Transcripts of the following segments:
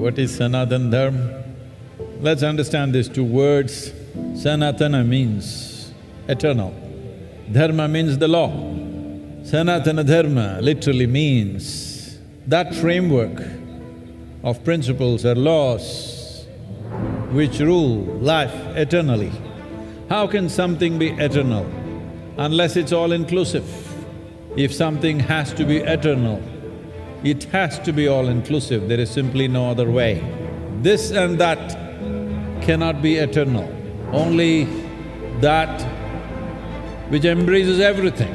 What is Sanathan dharma? Let's understand these two words. Sanatana means eternal, dharma means the law. Sanatana dharma literally means that framework of principles or laws which rule life eternally. How can something be eternal unless it's all-inclusive? If something has to be eternal, it has to be all-inclusive, there is simply no other way. This and that cannot be eternal. Only that which embraces everything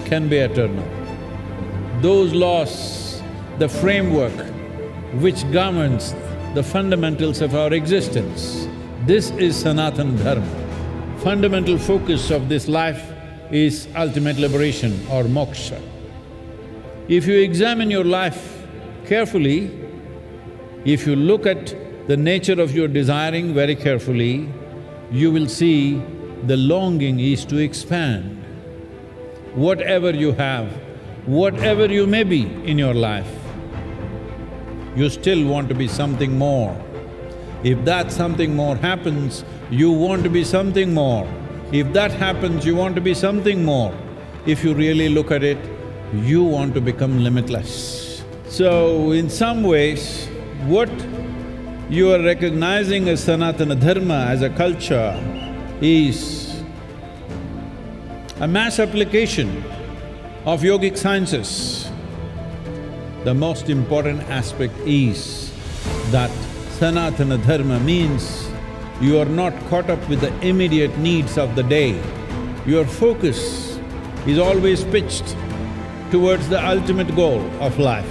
can be eternal. Those laws, the framework which governs the fundamentals of our existence, this is Sanatana dharma. Fundamental focus of this life is ultimate liberation or moksha. If you examine your life carefully, if you look at the nature of your desiring very carefully, you will see the longing is to expand. Whatever you have, whatever you may be in your life, you still want to be something more. If that something more happens, you want to be something more. If that happens, you want to be something more. If you really look at it, you want to become limitless. So, in some ways, what you are recognizing as Sanatana dharma, as a culture, is a mass application of yogic sciences. The most important aspect is that Sanatana dharma means you are not caught up with the immediate needs of the day. Your focus is always pitched towards the ultimate goal of life.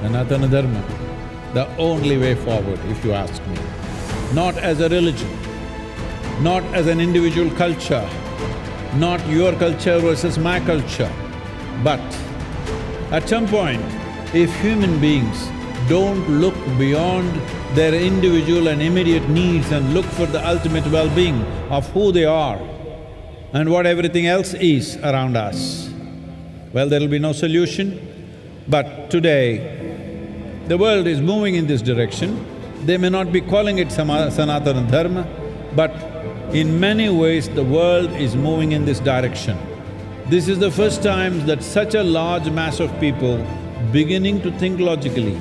Sanatana dharma, the only way forward, if you ask me. Not as a religion, not as an individual culture, not your culture versus my culture, but at some point, if human beings don't look beyond their individual and immediate needs and look for the ultimate well-being of who they are and what everything else is around us, well, there'll be no solution. But today, the world is moving in this direction. They may not be calling it Sanatana dharma, but in many ways the world is moving in this direction. This is the first time that such a large mass of people beginning to think logically.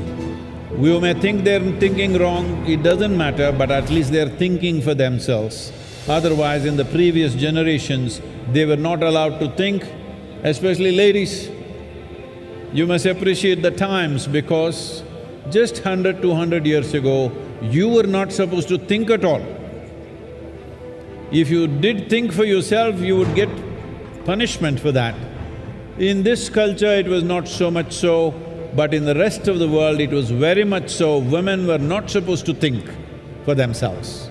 We may think they're thinking wrong, it doesn't matter, but at least they're thinking for themselves. Otherwise, in the previous generations, they were not allowed to think, especially ladies. You must appreciate the times because just 100, 200 years ago, you were not supposed to think at all. If you did think for yourself, you would get punishment for that. In this culture, it was not so much so, but in the rest of the world, it was very much so. Women were not supposed to think for themselves.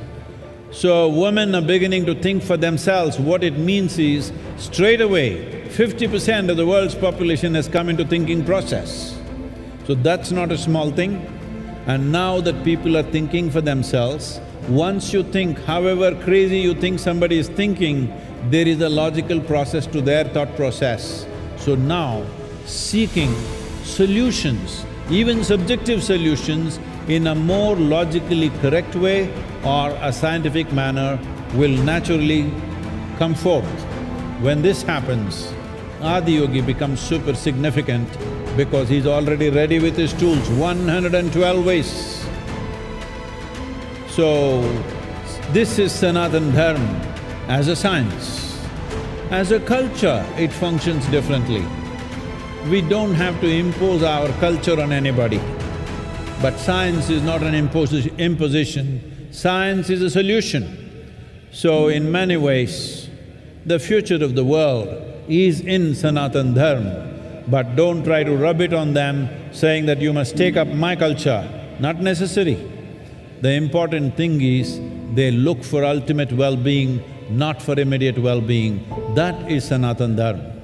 So, women are beginning to think for themselves. What it means is, straight away, 50% of the world's population has come into thinking process. So that's not a small thing. And now that people are thinking for themselves, once you think, however crazy you think somebody is thinking, there is a logical process to their thought process. So now, seeking solutions, even subjective solutions, in a more logically correct way or a scientific manner will naturally come forth. When this happens, Adiyogi becomes super significant because he's already ready with his tools, 112 ways. So, this is Sanatana dharma as a science. As a culture, it functions differently. We don't have to impose our culture on anybody. But science is not an imposition, science is a solution. So in many ways, the future of the world is in Sanatana dharma, but don't try to rub it on them saying that you must take up my culture, not necessary. The important thing is, they look for ultimate well-being, not for immediate well-being. That is Sanatana dharma.